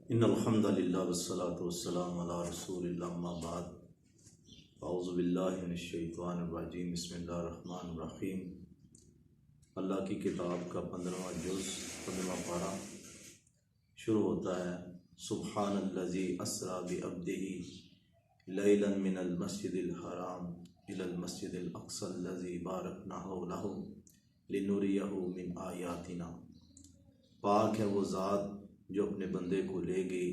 ان الحمد للہ والصلاة والسلام علی رسول اللہ اما بعد اعوذ باللہ من الشیطان الرجیم بسم اللہ الرحمن الرحیم۔ اللہ کی کتاب کا 15واں جز 15واں پارہ شروع ہوتا ہے۔ سبحان الذی اسری بعبدہ لیلا من المسجد الحرام الی المسجد الاقصی الذی بارکنا حولہ لنریہ من آیاتنا۔ پاک ہے وہ ذات جو اپنے بندے کو لے گئی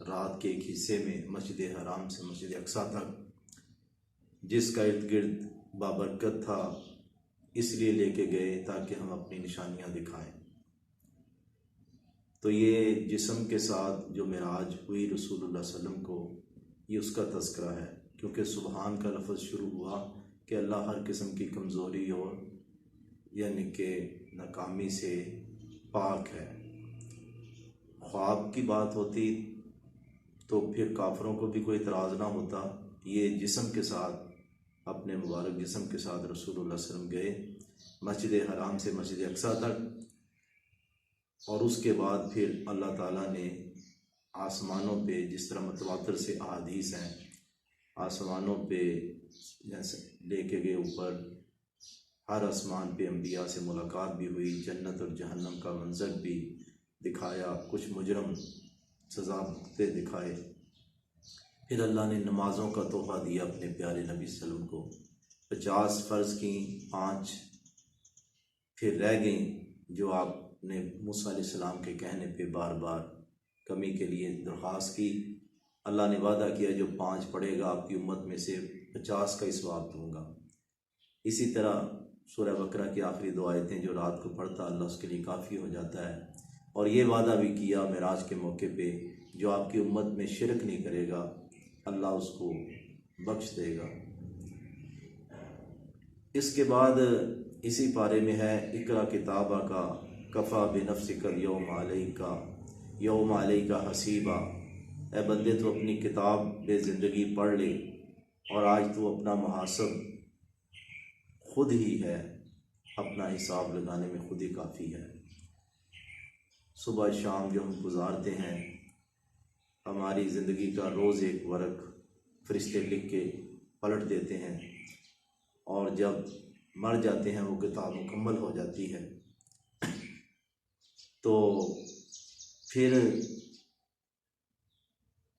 رات کے ایک حصے میں مسجد حرام سے مسجد اقصی تک، جس کا ارد گرد بابرکت تھا، اس لیے لے کے گئے تاکہ ہم اپنی نشانیاں دکھائیں۔ تو یہ جسم کے ساتھ جو معراج ہوئی رسول اللہ صلی اللہ علیہ وسلم کو، یہ اس کا تذکرہ ہے، کیونکہ سبحان کا لفظ شروع ہوا کہ اللہ ہر قسم کی کمزوری اور یعنی کہ ناکامی سے پاک ہے۔ خواب کی بات ہوتی تو پھر کافروں کو بھی کوئی اعتراض نہ ہوتا۔ یہ جسم کے ساتھ، اپنے مبارک جسم کے ساتھ رسول اللہ صلی اللہ علیہ وسلم گئے مسجد حرام سے مسجد اقصی تک، اور اس کے بعد پھر اللہ تعالیٰ نے آسمانوں پہ، جس طرح متواتر سے احادیث ہیں، آسمانوں پہ جیسے لے کے گئے اوپر، ہر آسمان پہ انبیاء سے ملاقات بھی ہوئی، جنت اور جہنم کا منظر بھی دکھایا، کچھ مجرم سزا بھگتے دکھائے۔ پھر اللہ نے نمازوں کا تحفہ دیا اپنے پیارے نبی صلی اللہ علیہ وسلم کو، 50 فرض کیں، 5 پھر رہ گئیں جو آپ نے موسیٰ علیہ السلام کے کہنے پہ بار بار کمی کے لیے درخواست کی۔ اللہ نے وعدہ کیا جو 5 پڑھے گا آپ کی امت میں سے 50 کا ثواب دوں گا۔ اسی طرح سورہ بقرہ کی آخری 2 آیتیں جو رات کو پڑھتا اللہ اس کے لیے کافی ہو جاتا ہے، اور یہ وعدہ بھی کیا معراج کے موقع پہ جو آپ کی امت میں شرک نہیں کرے گا اللہ اس کو بخش دے گا۔ اس کے بعد اسی پارے میں ہے اقرا کتابہ کا کفا بنفسک یوم علیک حسیبا۔ اے بندے تو اپنی کتاب بے زندگی پڑھ لے، اور آج تو اپنا محاسب خود ہی ہے، اپنا حساب لگانے میں خود ہی کافی ہے۔ صبح شام جو ہم گزارتے ہیں، ہماری زندگی کا روز ایک ورق فرشتے لکھ کے پلٹ دیتے ہیں، اور جب مر جاتے ہیں وہ کتاب مکمل ہو جاتی ہے، تو پھر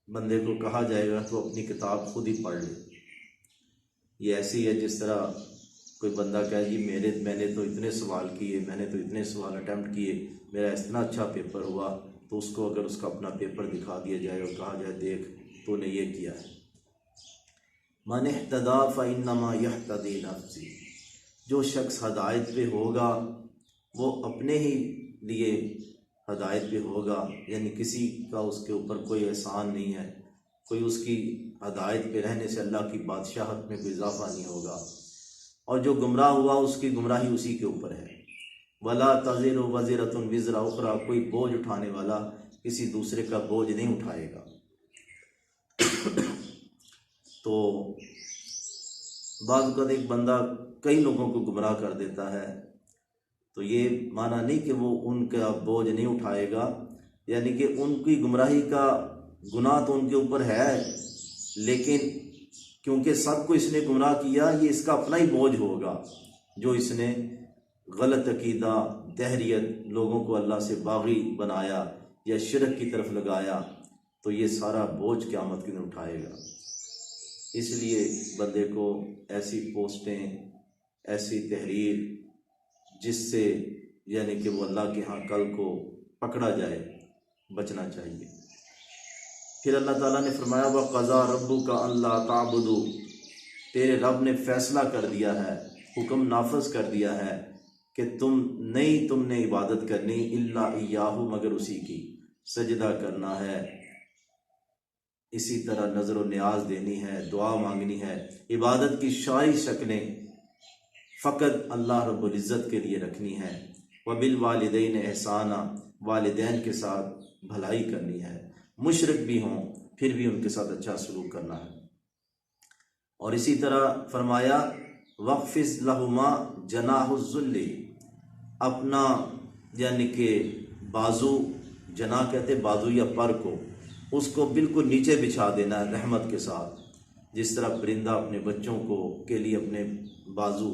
بندے کو کہا جائے گا تو اپنی کتاب خود ہی پڑھ لے۔ یہ ایسی ہے جس طرح کوئی بندہ کہے جی میں نے تو اتنے سوال کیے، میں نے تو اتنے سوال اٹیمپٹ کیے، میرا اتنا اچھا پیپر ہوا، تو اس کو اگر اس کا اپنا پیپر دکھا دیا جائے اور کہا جائے دیکھ تو نے یہ کیا ہے۔ من اہتدی فانما یہتدی نفسی۔ جو شخص ہدایت پہ ہوگا وہ اپنے ہی لیے ہدایت پہ ہوگا، یعنی کسی کا اس کے اوپر کوئی احسان نہیں ہے، کوئی اس کی ہدایت پہ رہنے سے اللہ کی بادشاہت میں کوئی اضافہ نہیں ہوگا، اور جو گمراہ ہوا اس کی گمراہی اسی کے اوپر ہے۔ وَلَا تَزِرُ وَزِرَةٌ وِزْرَ أُخْرَىٰ۔ کوئی بوجھ اٹھانے والا کسی دوسرے کا بوجھ نہیں اٹھائے گا۔ تو بعض اوقات ایک بندہ کئی لوگوں کو گمراہ کر دیتا ہے، تو یہ معنی نہیں کہ وہ ان کا بوجھ نہیں اٹھائے گا، یعنی کہ ان کی گمراہی کا گناہ تو ان کے اوپر ہے، لیکن کیونکہ سب کو اس نے گمراہ کیا، یہ اس کا اپنا ہی بوجھ ہوگا جو اس نے غلط عقیدہ، دہریت، لوگوں کو اللہ سے باغی بنایا یا شرک کی طرف لگایا، تو یہ سارا بوجھ قیامت کے دن اٹھائے گا۔ اس لیے بندے کو ایسی پوسٹیں، ایسی تحریر جس سے یعنی کہ وہ اللہ کے ہاں کل کو پکڑا جائے، بچنا چاہیے۔ پھر اللہ تعالیٰ نے فرمایا وَقَضَىٰ رَبُّكَ أَلَّا تَعْبُدُوا۔ تیرے رب نے فیصلہ کر دیا ہے، حکم نافذ کر دیا ہے کہ تم نے عبادت کرنی الا ایاہ، مگر اسی کی، سجدہ کرنا ہے، اسی طرح نظر و نیاز دینی ہے، دعا مانگنی ہے، عبادت کی ساری شکلیں فقط اللہ رب العزت کے لیے رکھنی ہے۔ وبالوالدین احسانا، والدین کے ساتھ بھلائی کرنی ہے، مشرک بھی ہوں پھر بھی ان کے ساتھ اچھا سلوک کرنا ہے۔ اور اسی طرح فرمایا وَاخْفِضْ لَهُمَا جَنَاحَ الذُّلِّ۔ اپنا یعنی کہ بازو جنا کہتے بازو یا پر کو، اس کو بالکل نیچے بچھا دینا ہے رحمت کے ساتھ، جس طرح پرندہ اپنے بچوں کو کے لیے اپنے بازو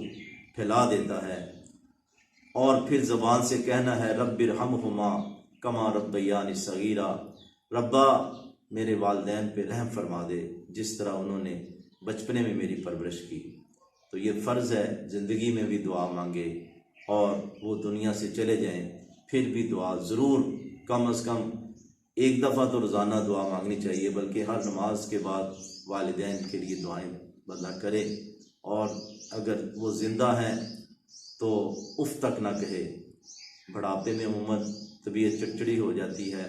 پھیلا دیتا ہے، اور پھر زبان سے کہنا ہے رب ارحمہما کما ربیانی صغیرا، ربا میرے والدین پہ رحم فرما دے جس طرح انہوں نے بچپنے میں میری پرورش کی۔ تو یہ فرض ہے زندگی میں بھی دعا مانگے، اور وہ دنیا سے چلے جائیں پھر بھی دعا ضرور کم از کم ایک دفعہ تو روزانہ دعا مانگنی چاہیے، بلکہ ہر نماز کے بعد والدین کے لیے دعائیں بندہ کرے، اور اگر وہ زندہ ہیں تو اف تک نہ کہے۔ بڑھاپے میں عموماً طبیعت چڑچڑی ہو جاتی ہے،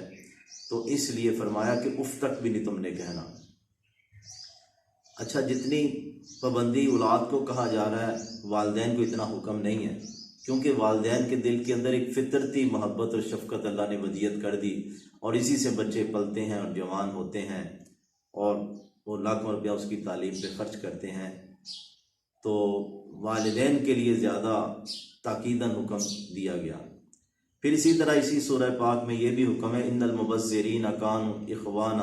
تو اس لیے فرمایا کہ اف تک بھی نہیں تم نے کہنا۔ اچھا، جتنی پابندی اولاد کو کہا جا رہا ہے، والدین کو اتنا حکم نہیں ہے، کیونکہ والدین کے دل کے اندر ایک فطرتی محبت اور شفقت اللہ نے ودیت کر دی، اور اسی سے بچے پلتے ہیں اور جوان ہوتے ہیں، اور وہ لاکھوں روپیہ اس کی تعلیم پہ خرچ کرتے ہیں۔ تو والدین کے لیے زیادہ تاکیداً حکم دیا گیا۔ پھر اسی طرح اسی سورہ پاک میں یہ بھی حکم ہے ان المبذرین کانوا اخوان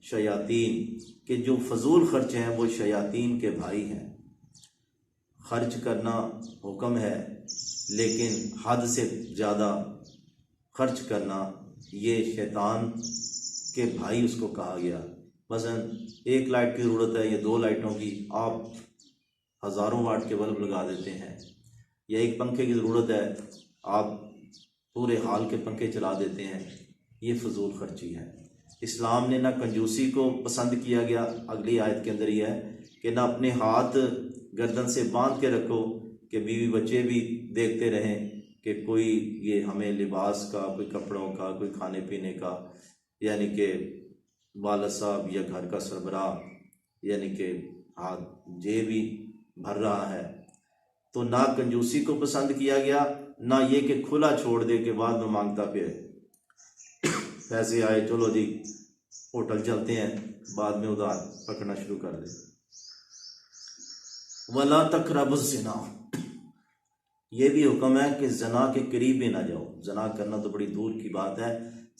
شیاطین، کہ جو فضول خرچ ہیں وہ شیاطین کے بھائی ہیں۔ خرچ کرنا حکم ہے، لیکن حد سے زیادہ خرچ کرنا یہ شیطان کے بھائی اس کو کہا گیا۔ مثلا 1 لائٹ کی ضرورت ہے یا 2 لائٹوں کی، آپ ہزاروں واٹ کے بلب لگا دیتے ہیں، یا 1 پنکھے کی ضرورت ہے، آپ پورے حال کے پنکھے چلا دیتے ہیں، یہ فضول خرچی ہے۔ اسلام نے نہ کنجوسی کو پسند کیا گیا، اگلی آیت کے اندر یہ ہے کہ نہ اپنے ہاتھ گردن سے باندھ کے رکھو کہ بیوی بچے بھی دیکھتے رہیں کہ کوئی یہ ہمیں لباس کا، کوئی کپڑوں کا، کوئی کھانے پینے کا، یعنی کہ والد صاحب یا گھر کا سربراہ یعنی کہ ہاتھ جیب بھی بھر رہا ہے۔ تو نہ کنجوسی کو پسند کیا گیا، نہ یہ کہ کھلا چھوڑ دے کہ بعد میں مانگتا پھر پیسے آئے چلو جی ہوٹل چلتے ہیں، بعد میں ادھار پکڑنا شروع کر دے۔ وَلَا تَقْرَبُوا الزِّنَا، یہ بھی حکم ہے کہ زنا کے قریب بھی نہ جاؤ۔ زنا کرنا تو بڑی دور کی بات ہے،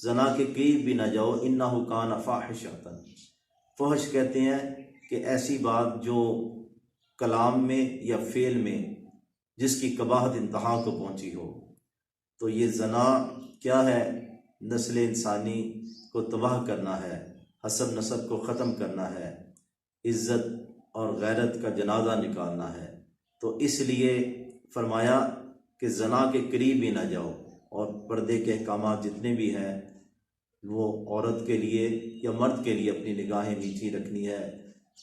زنا کے قریب بھی نہ جاؤ۔ اِنَّهُ كَانَ فَاحِشَةً، فحش کہتے ہیں کہ ایسی بات جو کلام میں یا فعل میں جس کی قباحت انتہا کو پہنچی ہو۔ تو یہ زنا کیا ہے؟ نسل انسانی کو تباہ کرنا ہے، حسب نسب کو ختم کرنا ہے، عزت اور غیرت کا جنازہ نکالنا ہے۔ تو اس لیے فرمایا کہ زنا کے قریب بھی نہ جاؤ، اور پردے کے احکامات جتنے بھی ہیں وہ عورت کے لیے یا مرد کے لیے اپنی نگاہیں نیچی رکھنی ہے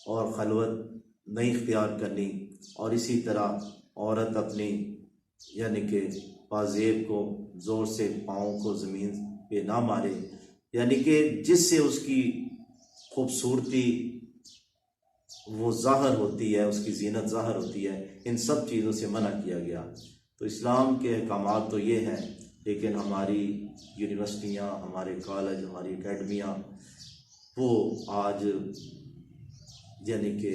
اور خلوت نہیں اختیار کرنی، اور اسی طرح عورت اپنی یعنی کہ پازیب کو زور سے پاؤں کو زمین پہ نہ مارے، یعنی کہ جس سے اس کی خوبصورتی وہ ظاہر ہوتی ہے، اس کی زینت ظاہر ہوتی ہے، ان سب چیزوں سے منع کیا گیا۔ تو اسلام کے احکامات تو یہ ہیں، لیکن ہماری یونیورسٹیاں، ہمارے کالج، ہماری اکیڈمیاں وہ آج یعنی کہ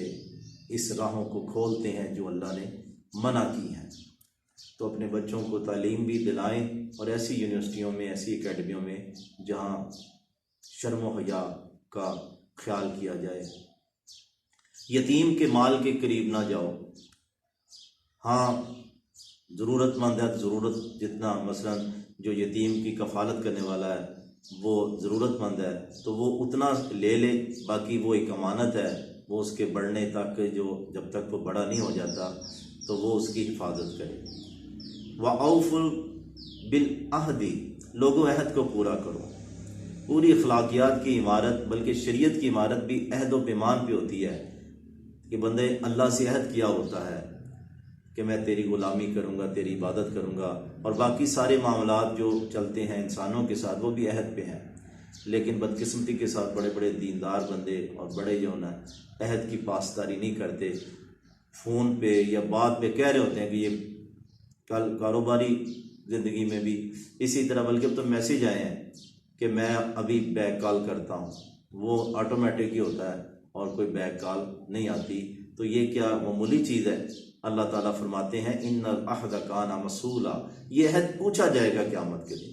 اس راہوں کو کھولتے ہیں جو اللہ نے منع کی ہیں۔ تو اپنے بچوں کو تعلیم بھی دلائیں، اور ایسی یونیورسٹیوں میں، ایسی اکیڈمیوں میں جہاں شرم و حیا کا خیال کیا جائے۔ یتیم کے مال کے قریب نہ جاؤ۔ ہاں ضرورت مند ہے، ضرورت جتنا، مثلا جو یتیم کی کفالت کرنے والا ہے وہ ضرورت مند ہے تو وہ اتنا لے لے، باقی وہ ایک امانت ہے، وہ اس کے بڑھنے تک، جو جب تک وہ بڑا نہیں ہو جاتا تو وہ اس کی حفاظت کرے۔ وَأَوْفُوا بِالْعَهْدِ، لوگوں عہد کو پورا کرو۔ پوری اخلاقیات کی عمارت، بلکہ شریعت کی عمارت بھی عہد و پیمان پہ ہوتی ہے، کہ بندے اللہ سے عہد کیا ہوتا ہے کہ میں تیری غلامی کروں گا، تیری عبادت کروں گا، اور باقی سارے معاملات جو چلتے ہیں انسانوں کے ساتھ وہ بھی عہد پہ ہیں۔ لیکن بدقسمتی کے ساتھ بڑے بڑے دیندار بندے اور بڑے جو نا عہد کی پاسداری نہیں کرتے، فون پہ یا بات پہ کہہ رہے ہوتے ہیں کہ یہ کل کاروباری زندگی میں بھی اسی طرح، بلکہ اب تو میسیج آئے ہیں کہ میں ابھی بیک کال کرتا ہوں، وہ آٹومیٹک ہی ہوتا ہے اور کوئی بیک کال نہیں آتی۔ تو یہ کیا معمولی چیز ہے؟ اللہ تعالیٰ فرماتے ہیں ان العہد کان مسئولا، یہ عہد پوچھا جائے گا قیامت کے دن۔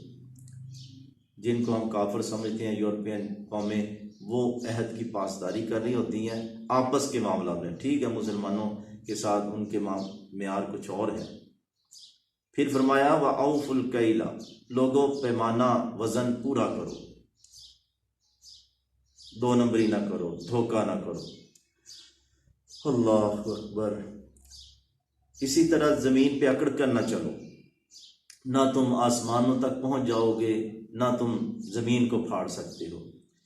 جن کو ہم کافر سمجھتے ہیں یورپین قومیں، وہ عہد کی پاسداری کر رہی ہوتی ہیں آپس کے معاملہ میں، ٹھیک ہے، مسلمانوں کے ساتھ ان کے معیار کچھ اور ہے۔ پھر فرمایا وَأَوْفُوا الْكَيْلَ، لوگوں پیمانہ وزن پورا کرو، 2 نمبری نہ کرو، دھوکہ نہ کرو۔ اللہ اکبر۔ اسی طرح زمین پہ اکڑ کر نہ چلو، نہ تم آسمانوں تک پہنچ جاؤ گے، نہ تم زمین کو پھاڑ سکتے ہو۔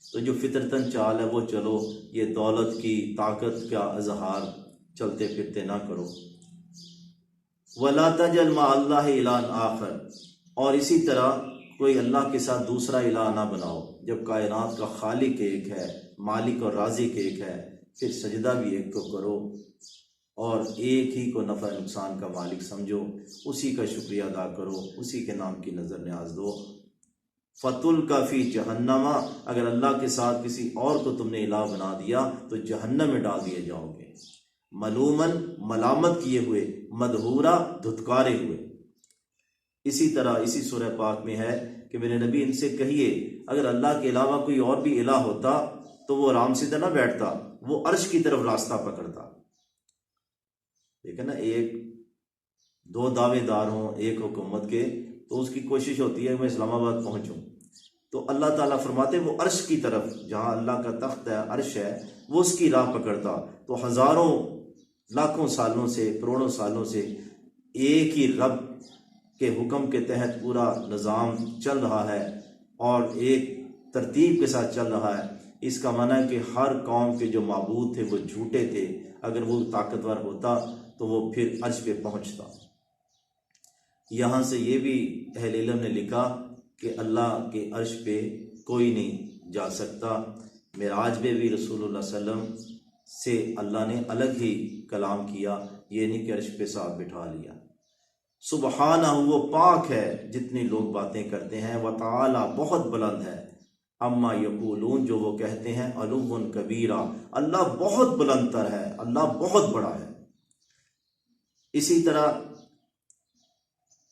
تو جو فطرتاً چال ہے وہ چلو، یہ دولت کی طاقت کا اظہار چلتے پھرتے نہ کرو۔ وَلَا تَجْعَلْ مَعَ اللَّهِ إِلَٰهًا آخَرَ، اور اسی طرح کوئی اللہ کے ساتھ دوسرا الہ نہ بناؤ۔ جب کائنات کا خالق ایک ہے، مالک اور رازق ایک ہے، پھر سجدہ بھی ایک کو کرو اور ایک ہی کو نفع نقصان کا مالک سمجھو، اسی کا شکریہ ادا کرو، اسی کے نام کی نظر نیاز دو۔ فَتُلْقَىٰ فِي جَهَنَّمَ، اگر اللہ کے ساتھ کسی اور کو تم نے الہ بنا دیا تو جہنم میں ڈال دیے جاؤ گے، ملومن، ملامت کیے ہوئے، مدحورا، دھتکارے ہوئے۔ اسی طرح اسی سورہ پاک میں ہے کہ میرے نبی ان سے کہیے اگر اللہ کے علاوہ کوئی اور بھی الہ ہوتا تو وہ آرام سے نہ بیٹھتا، وہ عرش کی طرف راستہ پکڑتا۔ دیکھیں نا، ایک 2 دعوے دار ہوں ایک حکومت کے، تو اس کی کوشش ہوتی ہے میں اسلام آباد پہنچوں، تو اللہ تعالیٰ فرماتے وہ عرش کی طرف، جہاں اللہ کا تخت ہے، عرش ہے، وہ اس کی راہ پکڑتا۔ تو ہزاروں لاکھوں سالوں سے، کروڑوں سالوں سے ایک ہی رب کے حکم کے تحت پورا نظام چل رہا ہے اور ایک ترتیب کے ساتھ چل رہا ہے۔ اس کا معنی ہے کہ ہر قوم کے جو معبود تھے وہ جھوٹے تھے، اگر وہ طاقتور ہوتا تو وہ پھر عرش پہ پہنچتا۔ یہاں سے یہ بھی اہل علم نے لکھا کہ اللہ کے عرش پہ کوئی نہیں جا سکتا۔ معراج میں بھی رسول اللہ صلی اللہ علیہ وسلم سے اللہ نے الگ ہی کلام کیا، یہ نہیں کہ عرش پہ ساتھ بٹھا لیا۔ سبحانہ، وہ پاک ہے جتنی لوگ باتیں کرتے ہیں، وتعالی، بہت بلند ہے، اما یقولون، جو وہ کہتے ہیں، علو کبیرہ، اللہ بہت بلند تر ہے، اللہ بہت بڑا ہے۔ اسی طرح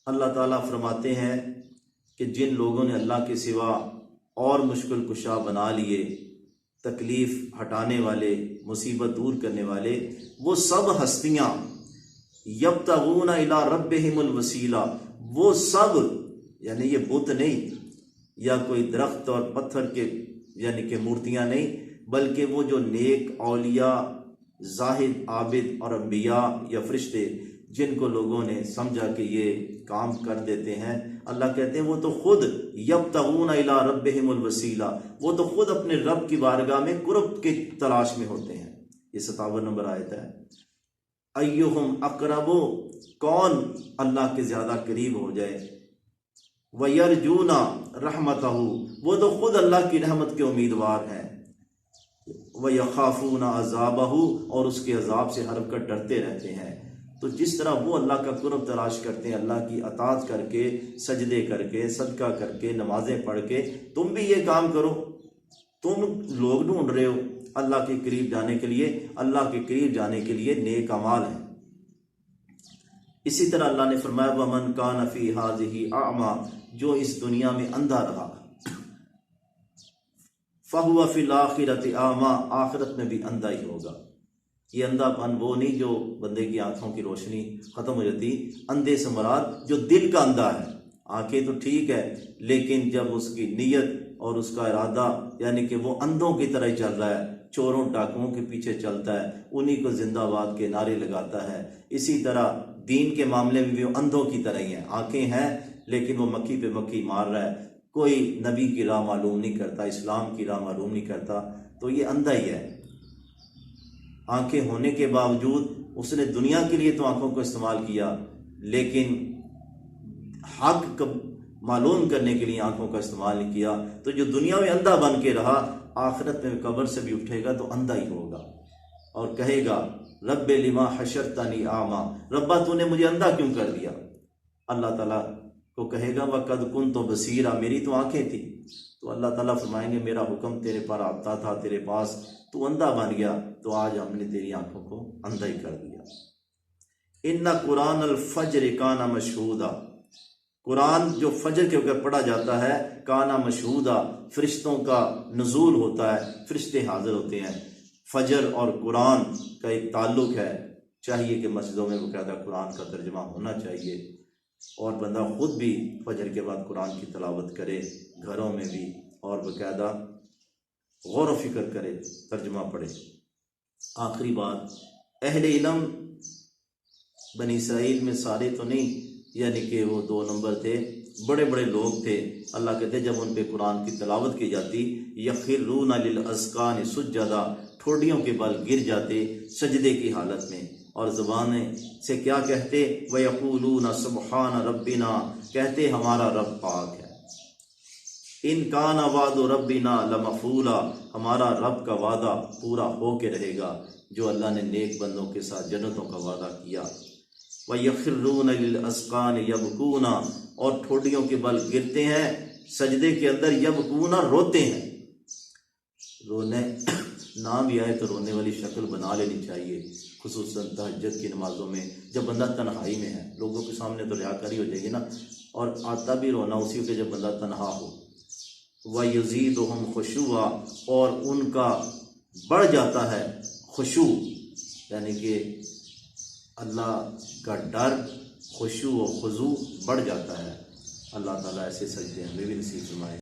اللہ تعالیٰ فرماتے ہیں کہ جن لوگوں نے اللہ کے سوا اور مشکل کشا بنا لیے، تکلیف ہٹانے والے، مصیبت دور کرنے والے، وہ سب ہستیاں یبتغون الی ربہم الوسیلہ، وہ سب، یعنی یہ بت نہیں یا کوئی درخت اور پتھر کے یعنی کہ مورتیاں نہیں، بلکہ وہ جو نیک اولیاء، زاہد، عابد اور انبیاء یا فرشتے جن کو لوگوں نے سمجھا کہ یہ کام کر دیتے ہیں، اللہ کہتے ہیں وہ تو خود یبتغون الی ربہم الوسیلہ، وہ تو خود اپنے رب کی بارگاہ میں قرب کی تلاش میں ہوتے ہیں۔ یہ 57 نمبر آیت ہے۔ ایہم اقرب، کون اللہ کے زیادہ قریب ہو جائے، وَيَرْجُونَ رَحْمَتَهُ، وہ تو خود اللہ کی رحمت کے امیدوار ہیں، وَيَخَافُونَ عَذَابَهُ، اور اس کے عذاب سے ہر وقت ڈرتے رہتے ہیں۔ تو جس طرح وہ اللہ کا قرب تلاش کرتے ہیں، اللہ کی اطاعت کر کے، سجدے کر کے، صدقہ کر کے، نمازیں پڑھ کے، تم بھی یہ کام کرو۔ تم لوگ ڈھونڈ رہے ہو اللہ کے قریب جانے کے لیے، اللہ کے قریب جانے کے لیے نیک اعمال ہیں۔ اسی طرح اللہ نے فرمایا وَمَنْ كَانَ فِي هَٰذِهِ أَعْمَىٰ، جو اس دنیا میں اندھا رہا، فَهُوَ فِي الْآخِرَةِ أَعْمَىٰ، آخرت میں بھی اندھا ہی ہوگا۔ یہ اندھا پن وہ نہیں جو بندے کی آنکھوں کی روشنی ختم ہو جاتی، اندھے سے مراد جو دل کا اندھا ہے۔ آنکھیں تو ٹھیک ہے، لیکن جب اس کی نیت اور اس کا ارادہ یعنی کہ وہ اندھوں کی طرح ہی چل رہا ہے، چوروں ڈاکوؤں کے پیچھے چلتا ہے، انہی کو زندہ باد کے نعرے لگاتا ہے، اسی طرح دین کے معاملے میں بھی وہ اندھوں کی طرح ہی ہیں، آنکھیں ہیں لیکن وہ مکھی پہ مکھی مار رہا ہے، کوئی نبی کی راہ معلوم نہیں کرتا، اسلام کی راہ معلوم نہیں کرتا، تو یہ اندھا ہی ہے۔ آنکھیں ہونے کے باوجود اس نے دنیا کے لیے تو آنکھوں کو استعمال کیا، لیکن حق معلوم کرنے کے لیے آنکھوں کا استعمال نہیں کیا۔ تو جو دنیا میں اندھا بن کے رہا، آخرت میں قبر سے بھی اٹھے گا تو اندھا ہی ہوگا اور کہے گا رب لما حشرتنی اعمیٰ، ربا تو نے مجھے اندھا کیوں کر دیا؟ اللہ تعالیٰ کو کہے گا وَقَدْ كُنْتُ بَصِيرًا، میری تو آنکھیں تھیں۔ تو اللہ تعالیٰ فرمائیں گے میرا حکم تیرے پر آتا تھا، تیرے پاس، تو اندھا بن گیا، تو آج ہم نے تیری آنکھوں کو اندھا ہی کر دیا۔ اِنَّ قُرْآنَ الْفَجْرِ كَانَ مَشْهُودًا، قرآن جو فجر کے وقت پڑھا جاتا ہے کانا مشہودہ، فرشتوں کا نزول ہوتا ہے، فرشتے حاضر ہوتے ہیں۔ فجر اور قرآن کا ایک تعلق ہے، چاہیے کہ مسجدوں میں باقاعدہ قرآن کا ترجمہ ہونا چاہیے، اور بندہ خود بھی فجر کے بعد قرآن کی تلاوت کرے گھروں میں بھی، اور باقاعدہ غور و فکر کرے، ترجمہ پڑھے۔ آخری بات، اہل علم بنی اسرائیل میں سارے تو نہیں، یعنی کہ وہ 2 نمبر تھے، بڑے بڑے لوگ تھے، اللہ کہتے جب ان پہ قرآن کی تلاوت کی جاتی یخرون للاذقان سجدا، ٹھوڈیوں کے بل گر جاتے سجدے کی حالت میں، اور زبانیں سے کیا کہتے، وَيَقُولُونَ سُبْحَانَ رَبِّنَا، کہتے ہمارا رب پاک ہے، ان کان وعد ربنا لمفعولا، ہمارا رب کا وعدہ پورا ہو کے رہے گا، جو اللہ نے نیک بندوں کے ساتھ جنتوں کا وعدہ کیا۔ وَيَخِرُّونَ لِلْأَذْقَانِ يَبْكُونَ، اور ٹھوڈیوں کے بل گرتے ہیں سجدے کے اندر، یبکون، روتے ہیں۔ رونے نہ بھی آئے تو رونے والی شکل بنا لینی چاہیے، خصوصاً تہجد کی نمازوں میں جب بندہ تنہائی میں ہے، لوگوں کے سامنے تو ریاکاری ہو جائے گی نا، اور آتا بھی رونا اسی کے جب بندہ تنہا ہو۔ وَيَزِيدُهُمْ خُشُوعًا، اور ان کا بڑھ جاتا ہے خشوع، یعنی کہ اللہ کا ڈر، خشوع و خضوع بڑھ جاتا ہے۔ اللہ تعالیٰ ایسے سجدے ہمیں بھی نصیب فرمائے۔